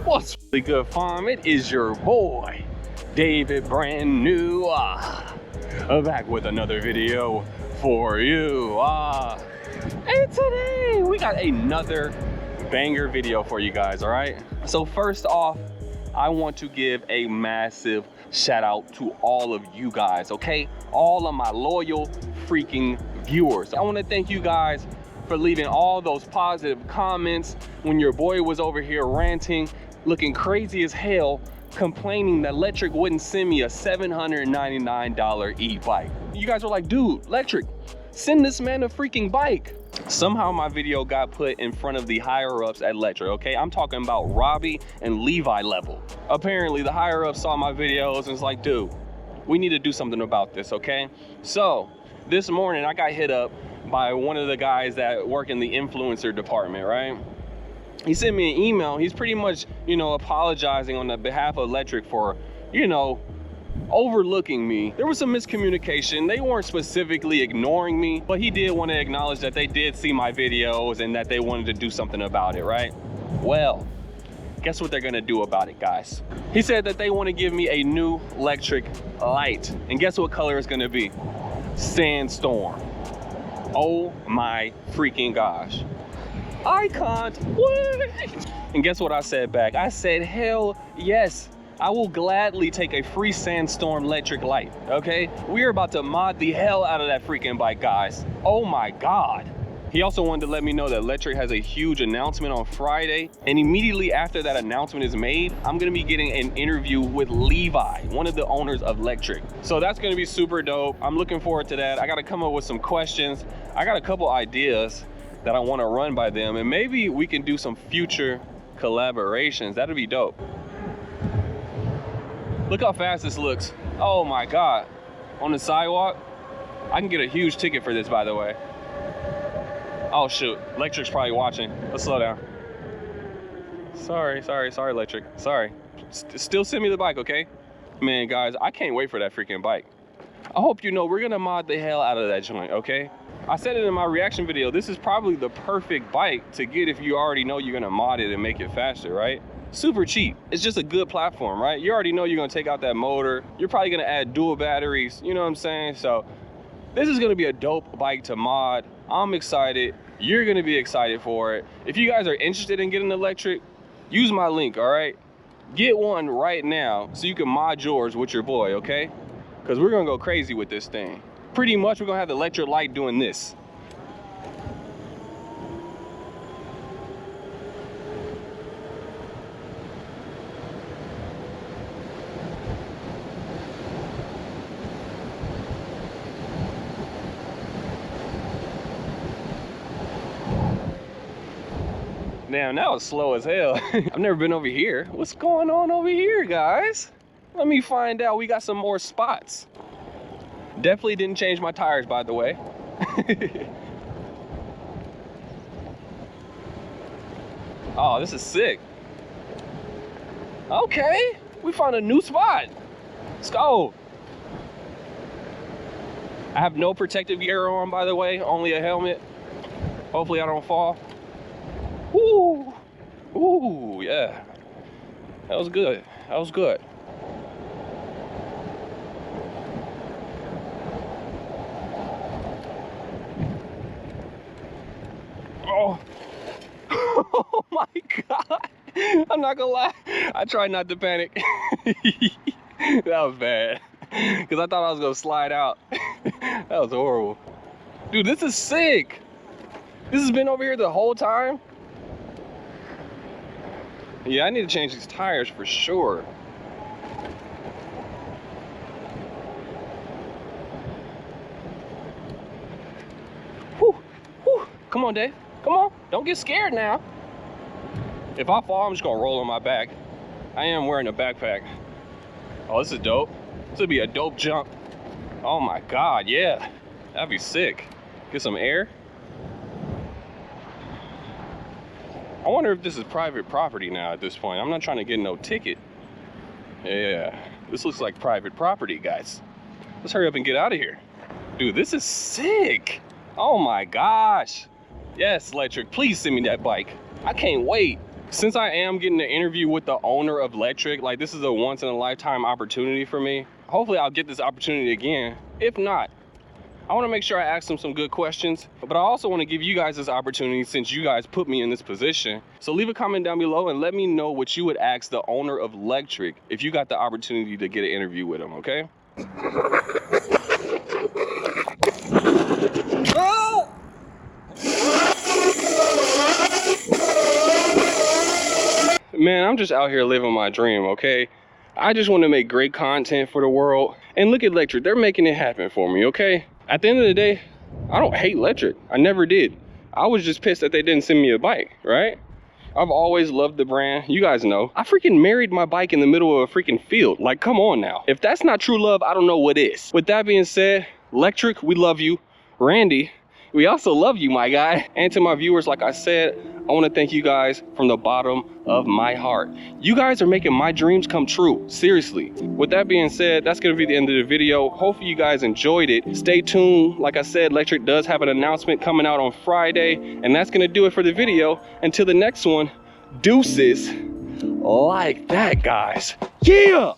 What's really good, fam? It is your boy, David, brand new, back with another video for you. And today we got another banger video for you guys, all right? So first off, I want to give a massive shout out to all of you guys, okay? All of my loyal freaking viewers. I want to thank you guys for leaving all those positive comments when your boy was over here ranting, looking crazy as hell, complaining that Lectric wouldn't send me a $799 e-bike. You guys were like, dude, Lectric, send this man a freaking bike. Somehow my video got put in front of the higher ups at Lectric, okay? I'm talking about Robbie and Levi level. Apparently the higher ups saw my videos and was like, dude, we need to do something about this, okay? So this morning I got hit up by one of the guys that work in the influencer department, right? He sent me an email. He's pretty much, you know, apologizing on the behalf of Lectric for, you know, overlooking me. There was some miscommunication. They weren't specifically ignoring me, but he did want to acknowledge that they did see my videos and that they wanted to do something about it, right? Well, guess what they're gonna do about it, guys? He said that they want to give me a new Lectric light. And guess what color it's gonna be? Sandstorm. Oh my freaking gosh. I can't wait. And guess what I said back? I said, hell yes, I will gladly take a free Sandstorm Lectric light, okay? We're about to mod the hell out of that freaking bike, guys. Oh my God. He also wanted to let me know that Lectric has a huge announcement on Friday. And immediately after that announcement is made, I'm gonna be getting an interview with Levi, one of the owners of Lectric. So that's gonna be super dope. I'm looking forward to that. I gotta come up with some questions. I got a couple ideas that I wanna run by them, and maybe we can do some future collaborations. That'd be dope. Look how fast this looks. Oh my God. On the sidewalk, I can get a huge ticket for this, by the way. Oh shoot, Lectric's probably watching. Let's slow down. Sorry, Lectric, sorry. Still send me the bike, okay? Man, guys, I can't wait for that freaking bike. I hope you know we're gonna mod the hell out of that joint, okay? I said it in my reaction video, this is probably the perfect bike to get if you already know you're gonna mod it and make it faster, right? Super cheap. It's just a good platform, right? You already know you're gonna take out that motor. You're probably gonna add dual batteries, you know what I'm saying? So this is gonna be a dope bike to mod. I'm excited. You're gonna be excited for it. If you guys are interested in getting an Lectric, use my link, all right? Get one right now so you can mod yours with your boy, okay? Because we're gonna go crazy with this thing. Pretty much we're gonna have the Lectric light doing this. Damn, that was slow as hell. I've never been over here. What's going on over here, guys? Let me find out. We got some more spots. Definitely didn't change my tires, by the way. Oh, this is sick. Okay, we found a new spot. Let's go. I have no protective gear on, by the way, only a helmet. Hopefully I don't fall. Ooh, ooh, yeah. That was good. That was good. Oh. Oh my God. I'm not gonna lie. I tried not to panic. That was bad. Because I thought I was gonna slide out. That was horrible. Dude, this is sick. This has been over here the whole time. Yeah, I need to change these tires for sure. Whew, whew. Come on, Dave. Come on. Don't get scared now. If I fall, I'm just gonna roll on my back. I am wearing a backpack. Oh, this is dope. This would be a dope jump. Oh my God, yeah. That'd be sick. Get some air. I wonder if this is private property now at this point. I'm not trying to get no ticket. Yeah, this looks like private property, guys. Let's hurry up and get out of here. Dude, this is sick. Oh my gosh. Yes, Lectric, please send me that bike. I can't wait. Since I am getting an interview with the owner of Lectric, like this is a once in a lifetime opportunity for me. Hopefully I'll get this opportunity again. If not, I want to make sure I ask them some good questions, but I also want to give you guys this opportunity since you guys put me in this position. So leave a comment down below and let me know what you would ask the owner of Lectric if you got the opportunity to get an interview with him, okay? Oh! Man, I'm just out here living my dream, okay? I just want to make great content for the world. And look at Lectric, they're making it happen for me, okay? At the end of the day, I don't hate Lectric. I never did. I was just pissed that they didn't send me a bike, right? I've always loved the brand. You guys know. I freaking married my bike in the middle of a freaking field. Like, come on now. If that's not true love, I don't know what is. With that being said, Lectric, we love you. Randy, we also love you, my guy. And to my viewers, like I said, I want to thank you guys from the bottom of my heart. You guys are making my dreams come true, seriously. With that being said, that's going to be the end of the video. Hopefully you guys enjoyed it. Stay tuned. Like I said, Lectric does have an announcement coming out on Friday, and that's going to do it for the video. Until the next one, deuces like that, guys. Yeah!